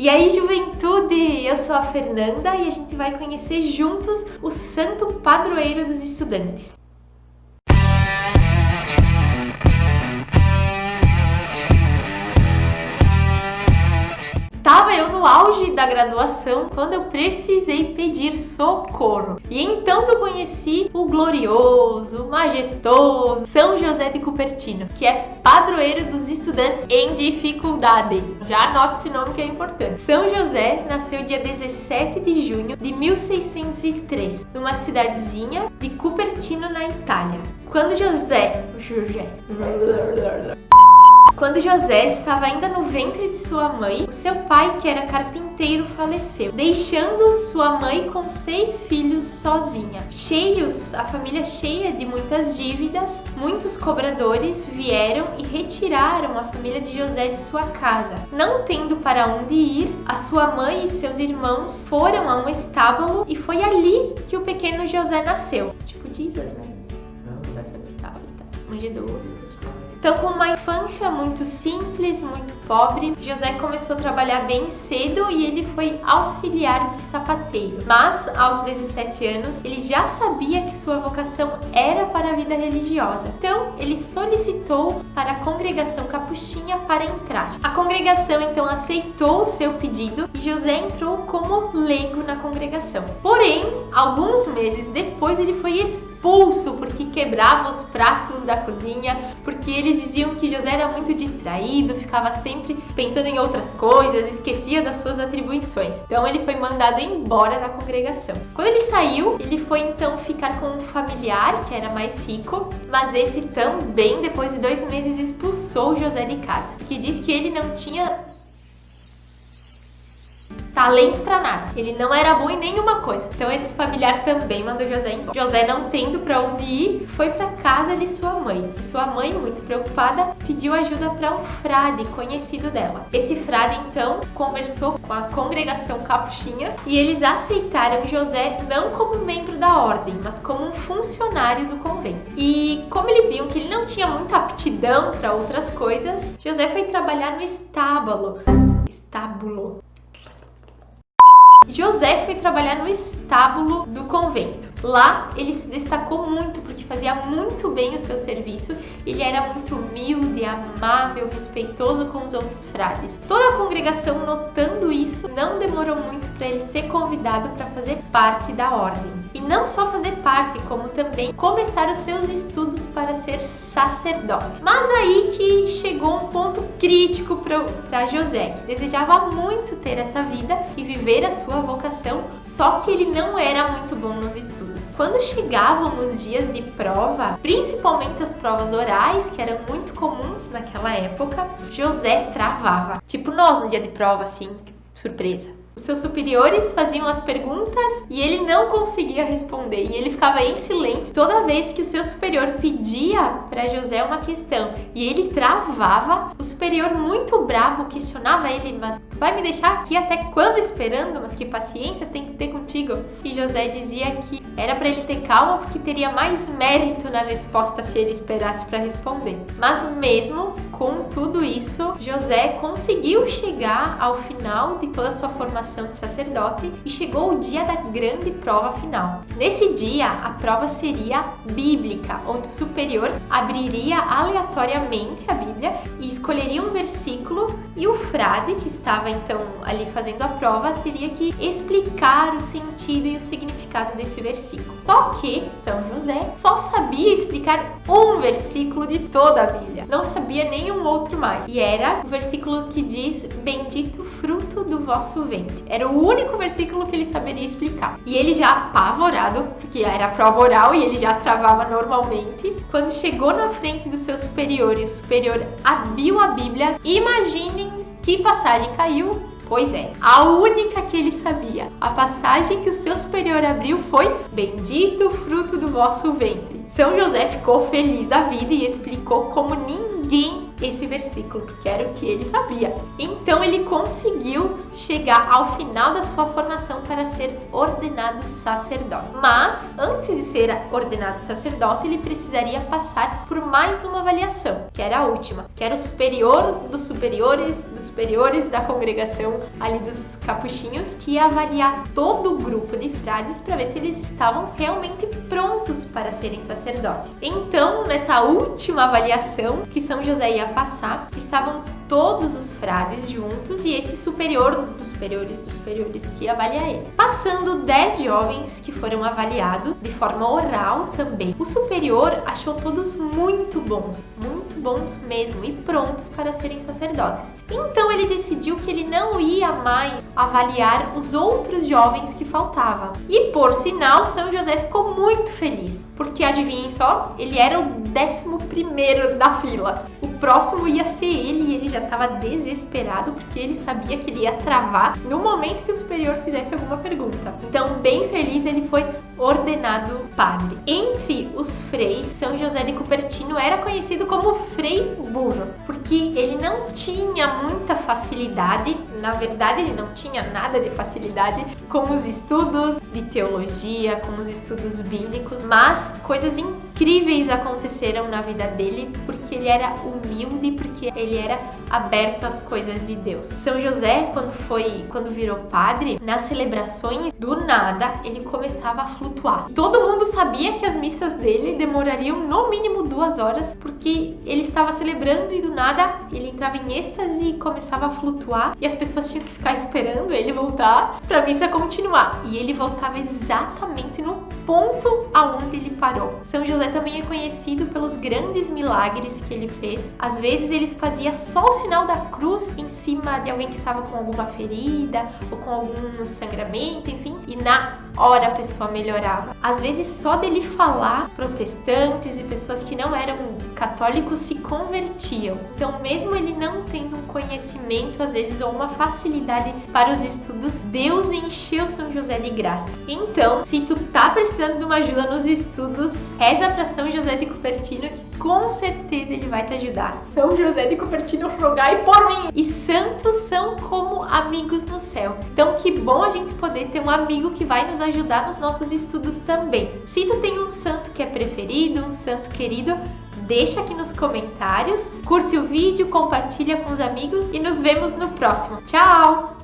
E aí, juventude, eu sou a Fernanda e a gente vai conhecer juntos o santo padroeiro dos estudantes. Estava eu no auge da graduação quando eu precisei pedir socorro. E então que eu conheci o glorioso, majestoso São José de Cupertino, que é padroeiro dos estudantes em dificuldade. Já anota esse nome que é importante. São José nasceu dia 17 de junho de 1603, numa cidadezinha de Cupertino, na Itália. Quando José estava ainda no ventre de sua mãe, o seu pai, que era carpinteiro, faleceu, deixando sua mãe com 6 filhos sozinha. A família cheia de muitas dívidas, muitos cobradores vieram e retiraram a família de José de sua casa. Não tendo para onde ir, a sua mãe e seus irmãos foram a um estábulo e foi ali que o pequeno José nasceu. Tipo Jesus, né? Nasceu no estábulo, tá? Manjedouro. Então, com uma infância muito simples, muito pobre, José começou a trabalhar bem cedo e ele foi auxiliar de sapateiro. Mas, aos 17 anos, ele já sabia que sua vocação era para a vida religiosa. Então, ele solicitou para a congregação capuchinha para entrar. A congregação, então, aceitou o seu pedido e José entrou como leigo na congregação. Porém, alguns meses depois, ele foi expulso porque quebrava os pratos da cozinha, porque eles diziam que José era muito distraído, ficava sempre pensando em outras coisas, esquecia das suas atribuições. Então ele foi mandado embora da congregação. Quando ele saiu, ele foi então ficar com um familiar que era mais rico, mas esse também, depois de 2 meses, expulsou José de casa, porque diz que ele não tinha talento pra nada. Ele não era bom em nenhuma coisa. Então esse familiar também mandou José embora. José, não tendo pra onde ir, foi pra casa de sua mãe. Sua mãe, muito preocupada, pediu ajuda pra um frade conhecido dela. Esse frade, então, conversou com a congregação capuchinha e eles aceitaram José não como membro da ordem, mas como um funcionário do convento. E como eles viam que ele não tinha muita aptidão pra outras coisas, José foi trabalhar no estábulo. José foi trabalhar no estábulo do convento. Lá ele se destacou muito porque fazia muito bem o seu serviço. Ele era muito humilde, amável, respeitoso com os outros frades. Toda a congregação, notando isso, não demorou muito para ele ser convidado para fazer parte da ordem. E não só fazer parte, como também começar os seus estudos para ser sacerdote. Mas aí que chegou um ponto crítico para José, que desejava muito ter essa vida e viver a sua vocação, só que ele não era muito bom nos estudos. Quando chegavam os dias de prova, principalmente as provas orais, que eram muito comuns naquela época, José travava. Tipo nós no dia de prova, assim, surpresa. Os seus superiores faziam as perguntas e ele não conseguia responder. E ele ficava em silêncio toda vez que o seu superior pedia para José uma questão. E ele travava. O superior, muito bravo, questionava ele: mas tu vai me deixar aqui até quando esperando? Mas que paciência tem que ter contigo. E José dizia que era para ele ter calma porque teria mais mérito na resposta se ele esperasse para responder. Mas mesmo com tudo isso, José conseguiu chegar ao final de toda a sua formação de sacerdote e chegou o dia da grande prova final. Nesse dia, a prova seria bíblica, onde o superior abriria aleatoriamente a Bíblia e escolheria um versículo e o frade, que estava então ali fazendo a prova, teria que explicar o sentido e o significado desse versículo. Só que São José só sabia explicar um versículo de toda a Bíblia, não sabia nenhum outro mais, e era o versículo que diz: bendito o fruto do vosso ventre. Era o único versículo que ele saberia explicar. E ele já apavorado, porque era prova oral e ele já travava normalmente, quando chegou na frente do seu superior e o superior abriu a Bíblia, imaginem que passagem caiu. Pois é, a única que ele sabia. A passagem que o seu superior abriu foi: bendito o fruto do vosso ventre. São José ficou feliz da vida e explicou como ninguém esse versículo, porque era o que ele sabia. Então ele conseguiu chegar ao final da sua formação para ser ordenado sacerdote. Mas, antes de ser ordenado sacerdote, ele precisaria passar por mais uma avaliação, que era a última, que era o superior dos superiores da congregação ali dos capuchinhos, que ia avaliar todo o grupo de frades para ver se eles estavam realmente prontos para serem sacerdotes. Então, nessa última avaliação que São José ia passar, estavam todos os frades juntos e esse superior dos superiores que ia avaliar eles. Passando 10 jovens que foram avaliados de forma oral também. O superior achou todos muito bons mesmo e prontos para serem sacerdotes. Então ele decidiu que ele não ia mais avaliar os outros jovens que faltavam. E por sinal, São José ficou muito feliz, porque adivinhem só, ele era o 11º da fila. O próximo ia ser ele e ele já estava desesperado porque ele sabia que ele ia travar no momento que o superior fizesse alguma pergunta. Então, bem feliz, ele foi ordenado padre. Entre os freis, São José de Cupertino era conhecido como Frei Burro, porque ele não tinha muita facilidade, na verdade ele não tinha nada de facilidade com os estudos de teologia, com os estudos bíblicos, mas coisas incríveis aconteceram na vida dele porque ele era humilde, porque ele era aberto às coisas de Deus. São José, quando virou padre, nas celebrações, do nada, ele começava a flutuar. Todo mundo sabia que as missas dele demorariam no mínimo 2 horas, porque ele estava celebrando e do nada ele entrava em êxtase e começava a flutuar e as pessoas tinham que ficar esperando ele voltar para a missa continuar. E ele voltava exatamente no ponto aonde ele parou. São José também é conhecido pelos grandes milagres que ele fez. Às vezes ele fazia só o sinal da cruz em cima de alguém que estava com alguma ferida ou com algum sangramento, enfim, e na hora a pessoa melhorava. Às vezes só dele falar, protestantes e pessoas que não eram católicos se convertiam. Então, mesmo ele não tendo um conhecimento, às vezes, ou uma facilidade para os estudos, Deus encheu São José de graça. Então, se tu tá precisando de uma ajuda nos estudos, reza para São José de Cupertino, que com certeza ele vai te ajudar. São José de Cupertino, rogai por mim! E santos são como amigos no céu. Então, que bom a gente poder ter um amigo que vai nos ajudar nos nossos estudos também. Se tu tem um santo que é preferido, um santo querido, deixa aqui nos comentários, curte o vídeo, compartilha com os amigos e nos vemos no próximo. Tchau!